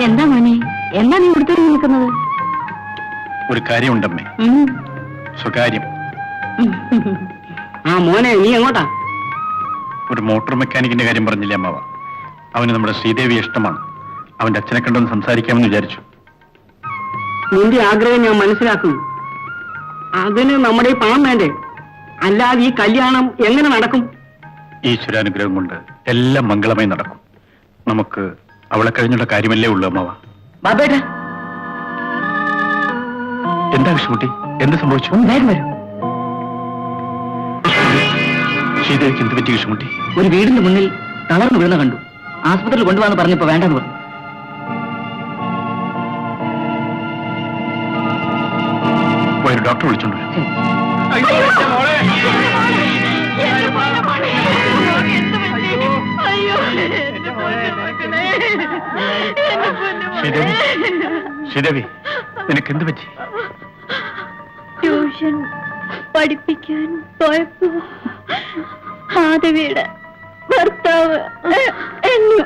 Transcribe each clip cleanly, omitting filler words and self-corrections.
എന്താ മോനെ, എന്താ നീ കൊടുത്തൊരു നിൽക്കുന്നത്? ഒരു കാര്യമുണ്ടമ്മേ, സ്വകാര്യം. ആ മോനെ, നീ എങ്ങോട്ടാ? ഒരു മോട്ടോർ മെക്കാനിക്കിന്റെ കാര്യം പറഞ്ഞില്ലേ അമ്മാവ? അവന് നമ്മുടെ ശ്രീദേവി ഇഷ്ടമാണ്. അവന്റെ അച്ഛനെ കണ്ടൊന്ന് സംസാരിക്കാമെന്ന് വിചാരിച്ചു. നിന്റെ ആഗ്രഹം ഞാൻ മനസ്സിലാക്കുന്നു. അതിന് നമ്മുടെ ഈ പണം വേണ്ടേ? അല്ലാതെ ഈ കല്യാണം എങ്ങനെ നടക്കും? ഈശ്വരാനുഗ്രഹം കൊണ്ട് എല്ലാം മംഗളമായി നടക്കും. നമുക്ക് അവളെ കഴിഞ്ഞുള്ള കാര്യമല്ലേ ഉള്ളൂ അമ്മാവ. ബാബേട്ട, എന്താ കൃഷ്ണകുട്ടി, എന്ത് സംഭവിച്ചു? വേഗം വരും. ശ്രീദേവിക്ക് എന്ത് പറ്റി കൃഷ്ണകുട്ടി? ഒരു വീടിന്റെ മുന്നിൽ തളർന്നു വീണ കണ്ടു. ആസ്പത്രിയിൽ കൊണ്ടുപോകാന്ന് പറഞ്ഞപ്പോ വേണ്ടെന്ന് പറഞ്ഞു. ഒരു ഡോക്ടർ വിളിച്ചോണ്ട് ശ്രീദേവി, നിനക്ക് എന്ത് പറ്റി? ട്യൂഷൻ പഠിപ്പിക്കാൻ പോയപ്പോ മാധവിയുടെ ഭർത്താവ് എന്നെ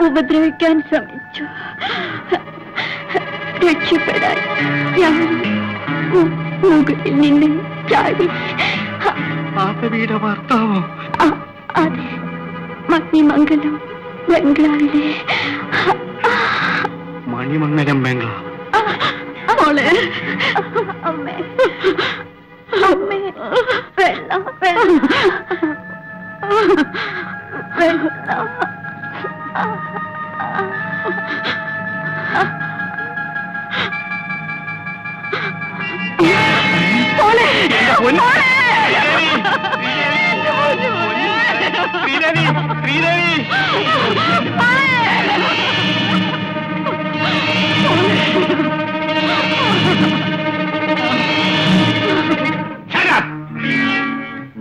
ഉപദ്രവിക്കാൻ ശ്രമിച്ചു. രക്ഷപ്പെടാൻ ഞാൻ മുകളിൽ നിന്ന് ചാടി. മാധവിയുടെ ഭർത്താവോ? അതെ, മണിമംഗലം ബംഗ്ലാവിലെ. മണിമംഗലം ബംഗ്ലാവ്? മോളെ, അമ്മേ, അമ്മേ, വെള്ളം, വെള്ളം, വെള്ളം.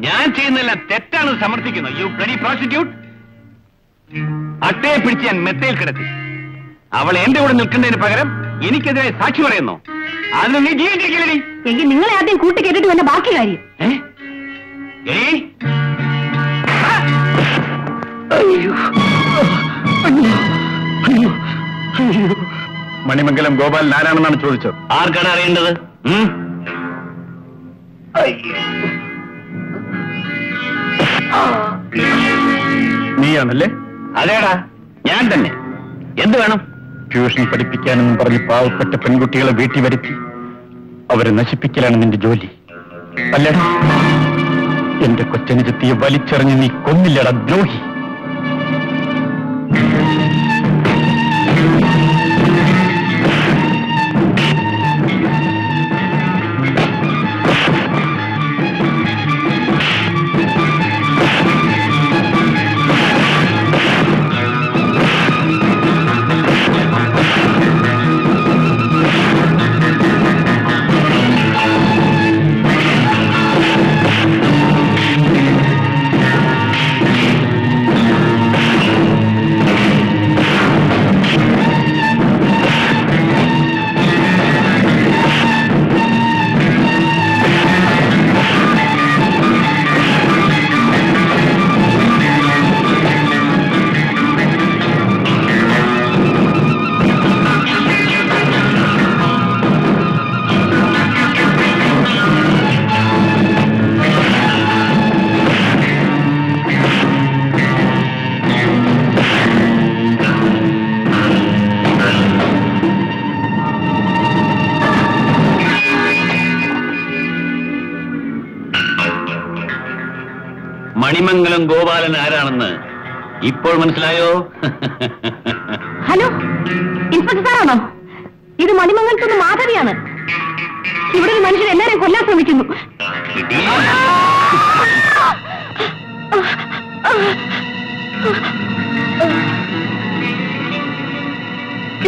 ഞാൻ ചെയ്യുന്നില്ല തെറ്റാണെന്ന് സമർത്ഥിക്കുന്നു. You bloody prostitute. അട്ടയെ പിടിച്ച് ഞാൻ മെത്തയിൽ കിടത്തി. അവൾ എന്റെ കൂടെ നിൽക്കുന്നതിന് പകരം എനിക്കെതിരെ സാക്ഷി പറയുന്നു. അതിന് നീ ജീവിച്ചിരിക്കില്ലേ? എങ്കിൽ നിങ്ങളെ ആദ്യം കൂട്ടിക്കേട്ടിട്ട് വേണ്ട ബാക്കി കാര്യം. മണിമംഗലം ഗോപാലൻ ആരാണെന്നാണ് ചോദിച്ചത്. ആർക്കാണ് അറിയേണ്ടത്? നീയാണല്ലേ? അതേടാ, ഞാൻ തന്നെ. എന്ത് വേണം? ട്യൂഷൻ പഠിപ്പിക്കാനെന്നും പറഞ്ഞ് പാവപ്പെട്ട പെൺകുട്ടികളെ വീട്ടിൽ വരുത്തി അവരെ നശിപ്പിക്കലാണ് നിന്റെ ജോലി അല്ലേടാ? എന്റെ കൊച്ചനുജത്തിയെ വലിച്ചെറിഞ്ഞ് നീ കൊന്നില്ലടാ ദ്രോഹി. മണിമംഗലം ഗോപാലൻ ആരാണെന്ന് ഇപ്പോൾ മനസ്സിലായോ? ഹലോ, ഇൻസ്പെക്ടർ സാറാണോ? ഇത് മണിമംഗലത്തുനിന്ന് മാധവിയാണ്. ഇവിടെ ഒരു മനുഷ്യൻ എല്ലാവരെയും കൊല്ലാൻ ശ്രമിക്കുന്നു.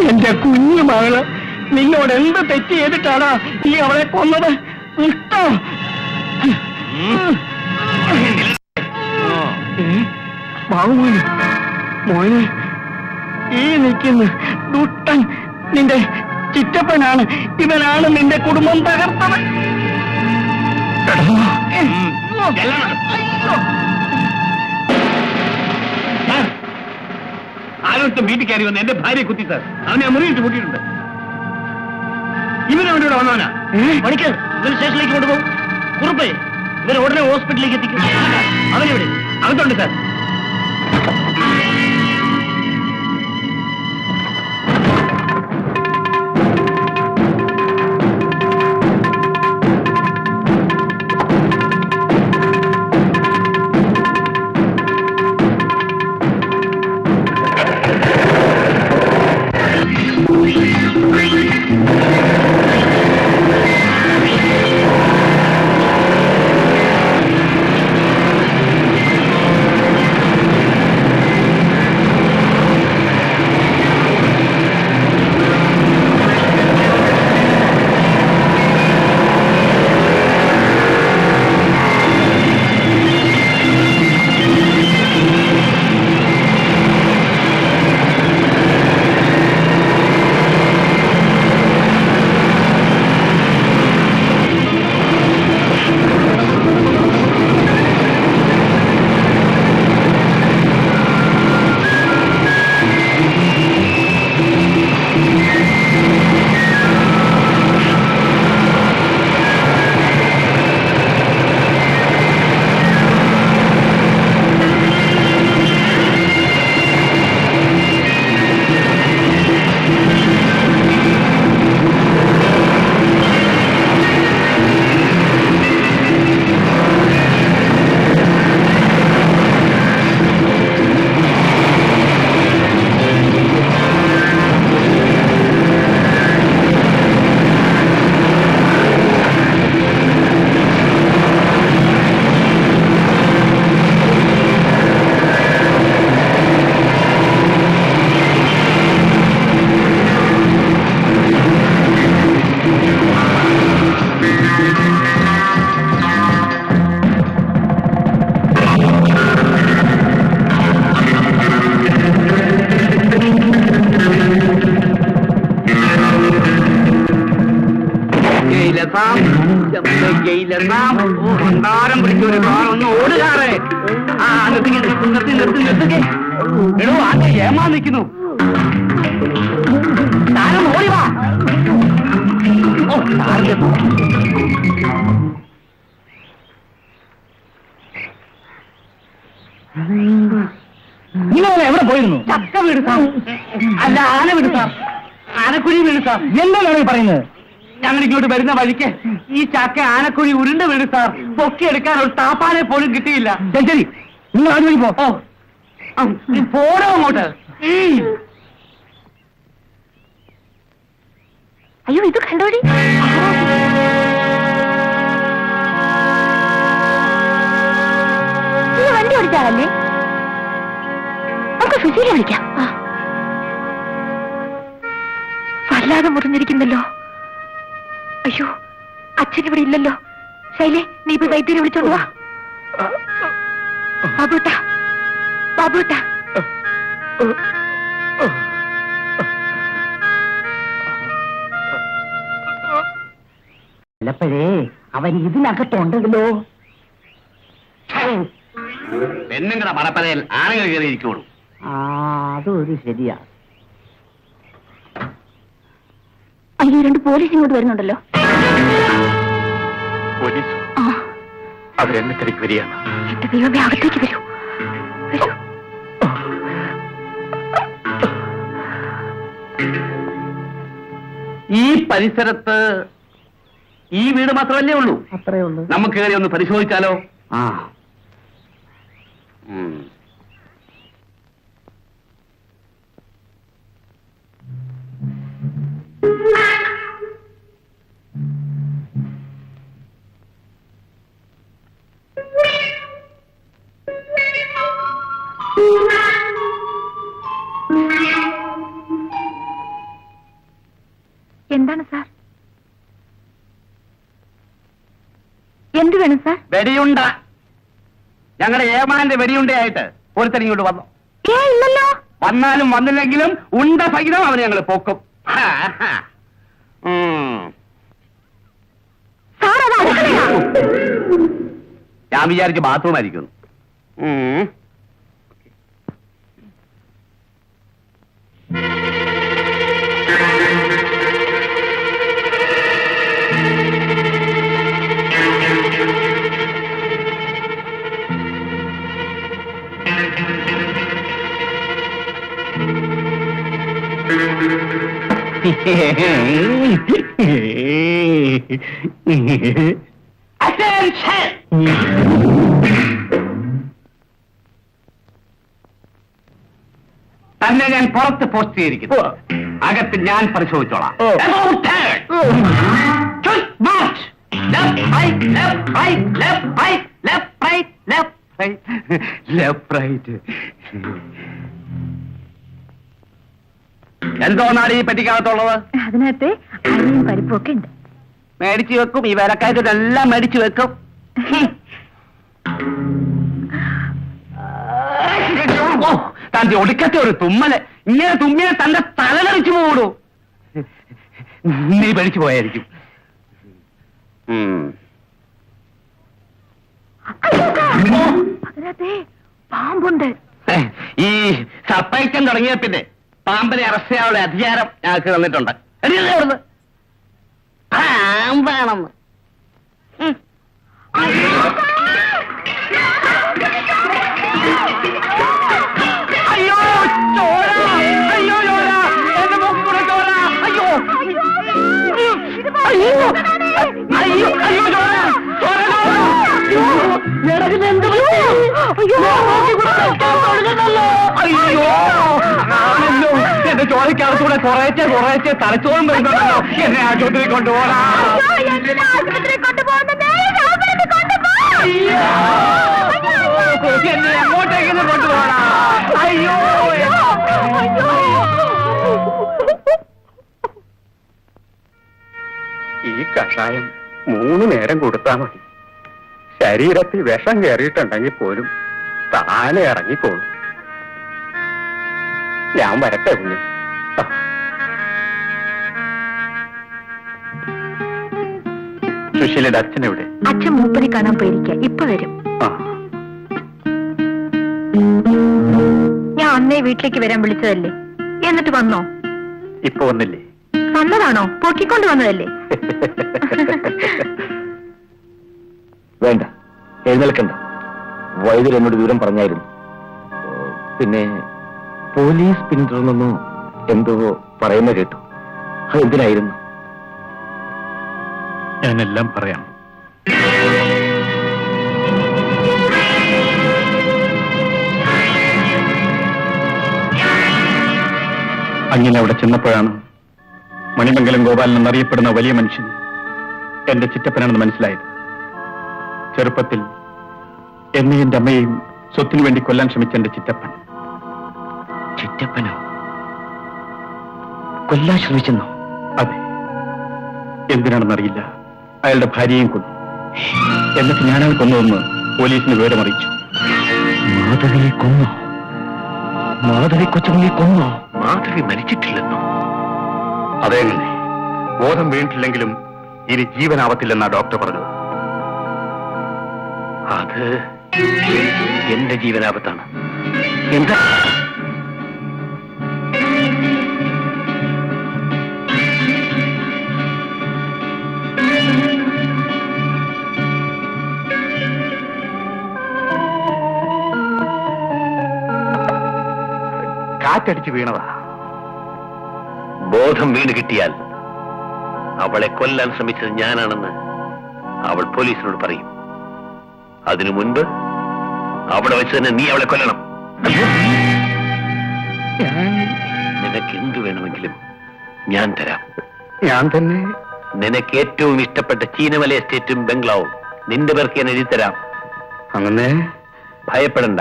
എന്റെ കുഞ്ഞു മകള് നിന്നോട് എന്ത് തെറ്റ് ചെയ്തിട്ടാണ് നീ അവളെ കൊന്നത്? ഇഷ്ടം ബാബുമോനെ, മോനെ, ഈ നിൽക്കുന്ന ദുഷ്ടൻ നിന്റെ ചിറ്റപ്പനാണ്. ഇവനാണ് നിന്റെ കുടുംബം തകർത്തത്. ആരോ ഒരുത്തം വീട്ടിൽ കയറി വന്ന് എന്റെ ഭാര്യയെ കുത്തി സാർ. അവനെ ആ മുറിയിട്ട് കൂട്ടിയിട്ടുണ്ട്. ഇവനവൻ്റെ കൂടെ വന്നവനാ. പഠിക്കാൻ ഇവർ സ്റ്റേഷനിലേക്ക് കൊണ്ടുപോകും. കുറുപ്പേ ഇവരെ ഉടനെ ഹോസ്പിറ്റലിലേക്ക് എത്തിക്കും. അവനെവിടെ? അകത്തുണ്ട് സാർ. ഭണ്ഡാരം പിടിച്ചൊരു കാർ ഒന്ന് ഓടുകാറേ. ആ നിർത്തി നിർത്തി നിർത്തി നിർത്തിക്കേ. എടോ ആകെ ഏമാ നിൽക്കുന്നു. താരം ഓടി വാ. നിങ്ങൾ എവിടെ പോയിരുന്നു? ചക്ക വീട് സാർ. അല്ല ആന വീട് സാർ. ആനക്കുഴി വീട് സാർ. എന്താണ് പറയുന്നത്? ഞങ്ങൾ ഇങ്ങോട്ട് വരുന്ന വഴിക്ക് ഈ ചക്ക ആനക്കുഴി ഉരുണ്ട് വീട് സാർ. പൊക്കിയെടുക്കാൻ ഒരു താപ്പാനെ പോലും കിട്ടിയില്ല. ശരി ശരി, നിങ്ങൾ ആദ്യം വഴി പോ. പോരോ അങ്ങോട്ട്. അയ്യോ ഇത് കണ്ടോടി. നീ വണ്ടി ഓടിച്ചാലല്ലേ? നമുക്ക് സുശീല വിളിക്കാം. വല്ലാതെ മുറിഞ്ഞിരിക്കുന്നല്ലോ. അയ്യോ അച്ഛനിവിടെ ഇല്ലല്ലോ. ശൈലേ നീ ഇപ്പൊ വൈദ്യരെ വിളിച്ചോണ്ട് വാ. ബാബുട്ടാ ബാബുട്ടാ. ചിലപ്പോഴേ അവൻ ഇതിനകത്തുണ്ടെങ്കിലോ. പെണ്ണുങ്ങളുടെ മടപ്പരയിൽ ആണുങ്ങൾ കയറിയിരിക്കുള്ളൂ. അതൊരു ശരിയാ. അയ്യോ 2 പോലീസ് ഇങ്ങോട്ട് വരുന്നുണ്ടല്ലോ. പോലീസ് അവരെന്നെ തിരക്ക് വരികയാണ്. എന്റെ ദൈവമേ, അകത്തേക്ക് വരൂ വരൂ. ഈ പരിസരത്ത് ഈ വീട് മാത്രമല്ലേ ഉള്ളൂ? അത്രേ ഉള്ളൂ. നമുക്ക് കയറി ഒന്ന് പരിശോധിച്ചാലോ? ആ എന്താണ് സാർ? എന്ത് വേണം സാർ? വെടിയുണ്ട. ഞങ്ങളുടെ ഏമാന്റെ വെടിയുണ്ടയായിട്ട് ഒരുത്തൻ ഇങ്ങോട്ട് വന്നു. ഇല്ലല്ലോ. വന്നാലും വന്നില്ലെങ്കിലും ഉണ്ട സഹിതം അവനെ ഞങ്ങൾ പൊക്കും. സാർ അത് അടുക്കളയാ. ഞാൻ വിചാരിച്ച് ബാത്റൂം ആയിരിക്കുന്നു. തന്നെ ഞാൻ പുറത്ത് പോസ്റ്റ് ചെയ്തിരിക്കുന്നു. അകത്ത് ഞാൻ പരിശോധിച്ചോളാം. About turn. Just march. Left, right, left, right, left, right, left, right, left, right, left, right. എന്തോന്നാണ് ഈ പെട്ടിക്കകത്തുള്ളത്? അതിനകത്ത് അരിയും പരിപ്പും ഒക്കെ ഉണ്ട്. മേടിച്ചു വെക്കും. ഈ വേലക്കാരതെല്ലാം മേടിച്ചു വെക്കും. തന്റെ ഒടുക്കത്തെ ഒരു തുമ്മല്. ഇങ്ങനെ തുമ്മിയെ തന്റെ തലതെറിച്ചു പോടൂ. നീ പേടിച്ചു പോയായിരിക്കും. അതിനകത്ത് പാമ്പുണ്ട്. ഈ സർപ്പയക്കം തുടങ്ങിയ പിന്നെ പാമ്പിനെ അറസ്റ്റ് ചെയ്യാനുള്ള അധികാരം ഞങ്ങൾക്ക് തന്നിട്ടുണ്ട്. പാമ്പാണെന്ന്. അയ്യോ ചോര! അയ്യോ ചോര! എന്റെ മൂക്കിലൂടെ ചോര! അയ്യോ! അയ്യോ! അയ്യോ! അയ്യോ ചോര! ചോര! അയ്യോ! ആണല്ലോ. എന്റെ ചോരക്കകത്തൂടെ കുറേച്ചെ തലച്ചോറും വരുന്നുണ്ടല്ലോ. എന്നെ ആശുപത്രി കൊണ്ടുപോകാ. എന്നെ അങ്ങോട്ടേക്ക് കൊണ്ടുപോകാ. അയ്യോ! ഈ കഷായം 3 നേരം കൊടുത്താൽ മതി. ശരീരത്തിൽ വിഷം കയറിയിട്ടുണ്ടെങ്കിൽ പോലും താനെ ഇറങ്ങിക്കോളും. ഞാൻ വരട്ടെ കുഞ്ഞ്. സുശീലയുടെ അച്ഛനെവിടെ? അച്ഛൻ മൂപ്പനെ കാണാൻ പോയിരിക്കുക. ഇപ്പൊ വരും. ഞാൻ അന്നേ വീട്ടിലേക്ക് വരാൻ വിളിച്ചതല്ലേ, എന്നിട്ട് വന്നോ? ഇപ്പൊ വന്നില്ലേ? വന്നതാണോ? പൊക്കിക്കൊണ്ട് വന്നതല്ലേ? വേണ്ട, എഴുന്നേൽക്കണ്ട. വൈദ്യർ എന്നോട് വിവരം പറഞ്ഞായിരുന്നു. പിന്നെ പോലീസ് പിന്തുടർന്നെന്നോ എന്തോ പറയുന്ന കേട്ടു. അതെന്തിനായിരുന്നു? ഞാനെല്ലാം പറയാം. അങ്ങനെ അവിടെ ചെന്നപ്പോഴാണ് മണിമംഗലം ഗോപാലൻ എന്നറിയപ്പെടുന്ന വലിയ മനുഷ്യൻ എന്റെ ചിറ്റപ്പനാണെന്ന് മനസ്സിലായത്. ചെറുപ്പത്തിൽ എന്നെയും എന്റെ അമ്മയെയും സ്വത്തിനു വേണ്ടി കൊല്ലാൻ ശ്രമിച്ച എന്റെ ചിറ്റപ്പൻ. ചിറ്റപ്പനോ? കൊല്ലാൻ ശ്രമിച്ചെന്നോ? അതെ. എന്തിനാണെന്നറിയില്ല, അയാളുടെ ഭാര്യയും കൊന്നു. എന്നിട്ട് ഞാനയാൾ കൊന്നുവെന്ന് പോലീസിന് വിവരമറിയിച്ചു. മാധവിയെ കൊന്നോ? മാധവി കൊച്ചുമണിയെ കൊന്നോ? മാധവി മരിച്ചിട്ടില്ലെന്നോ? അതെങ്ങനെ? ബോധം വീണിട്ടില്ലെങ്കിലും ഇനി ജീവനാവത്തില്ലെന്നാ ഡോക്ടർ പറഞ്ഞത്. അത് എന്റെ ജീവനാപത്താണ്. എന്താ? കാറ്റടിച്ച് വീണതാ. ബോധം വീണ് കിട്ടിയാൽ അവളെ കൊല്ലാൻ ശ്രമിച്ചത് ഞാനാണെന്ന് അവൾ പോലീസിനോട് പറയും. അതിനു മുൻപ് അവിടെ വെച്ച് തന്നെ നീ അവളെ കൊല്ലണം. നിനക്ക് എന്തു വേണമെങ്കിലും ഞാൻ തരാം. ഞാൻ തന്നെ? നിനക്ക് ഏറ്റവും ഇഷ്ടപ്പെട്ട ചീനമല എസ്റ്റേറ്റും ബംഗ്ലാവും നിന്റെ പേർക്ക് ഞാൻ എഴുതി തരാം. അങ്ങനെ ഭയപ്പെടണ്ട.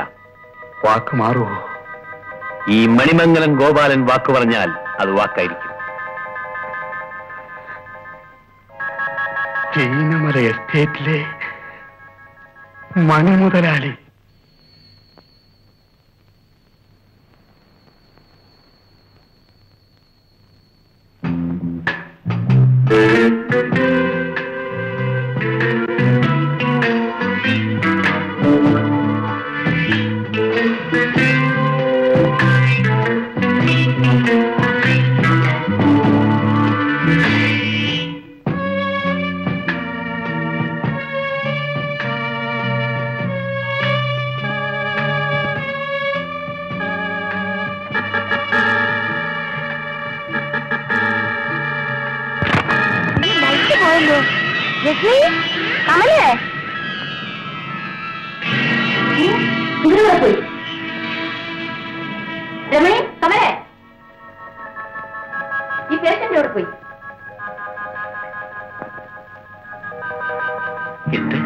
വാക്ക് മാറുമോ? ഈ മണിമംഗലം ഗോപാലൻ വാക്ക് പറഞ്ഞാൽ അത് വാക്കായിരിക്കും. ചീനമല എസ്റ്റേറ്റിലെ മണി മുതലാളി. കമലേ ഇങ്ങനെ പോയി രമണി കമലേ ഈ പേഷ്യന്റ് എവിടെ പോയി? എന്ത്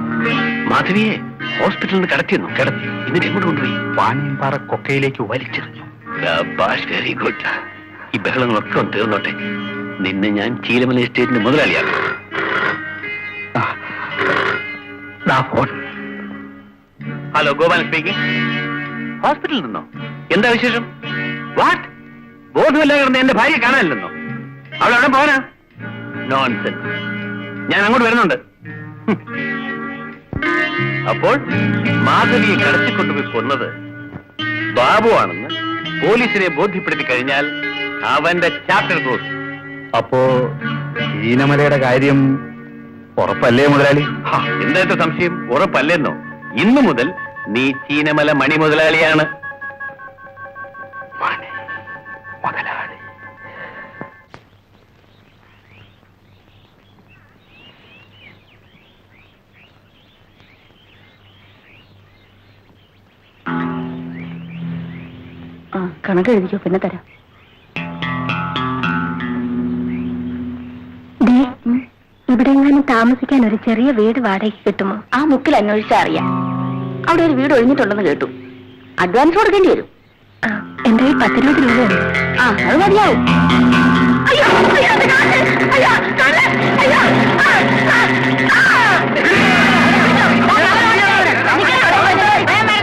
മാധവിയെ ഹോസ്പിറ്റലിൽ നിന്ന് കടത്തിയെന്നു കിടത്തി എന്നിട്ട് എങ്ങോട്ട് കൊണ്ടുപോയി? വാണിയമ്പാറ കൊക്കയിലേക്ക് വലിച്ചെറിഞ്ഞു. Very good. ഈ ബഹളങ്ങളൊക്കെ ഒന്ന് തീർന്നോട്ടെ. നിന്നെ ഞാൻ ചീലമല എസ്റ്റേറ്റിന്റെ മുതലാളിയാണ്. Hello, Gopalan speaking. ഹോസ്പിറ്റലിൽ നിന്നോ? എന്താ വിശേഷം? വാട്ട്? ബോധമില്ല കിടന്ന് എന്റെ ഭാര്യ കാണാനില്ലെന്നോ? അവൾ അവിടെ പോകാനാ? നോൺസെൻസ്. ഞാൻ അങ്ങോട്ട് വരുന്നുണ്ട്. അപ്പോൾ മാധവിയെ കടത്തിക്കൊണ്ടുപോയി കൊന്നത് ബാബു ആണെന്ന് പോലീസിനെ ബോധ്യപ്പെടുത്തി കഴിഞ്ഞാൽ അവന്റെ ചാപ്റ്റർ ക്ലോസ്. അപ്പോ ഈനമലയുടെ കാര്യം ഉറപ്പല്ലേ മുതലാളി? എന്താ സംശയം? ഉറപ്പല്ലെന്നോ? ഇന്നു മുതൽ നീ ചീനമല മണി മുതലാളിയാണ്. മുതലാളി. കണക്ക് എഴുതിക്കോ, പിന്നെ തരാം. ഇവിടെ എങ്ങാനും താമസിക്കാൻ ഒരു ചെറിയ വീട് വാടകയ്ക്ക് കിട്ടുമോ? ആ മുക്കിൽ അന്വേഷിച്ചാ അറിയാം. അവിടെ ഒരു വീട് ഒഴിഞ്ഞിട്ടുണ്ടെന്ന് കേട്ടു. അഡ്വാൻസ് കൊടുക്കേണ്ടി വരും. എന്റെ കയ്യിൽ 10-20 രൂപയുണ്ട്. അത് മതിയാവും.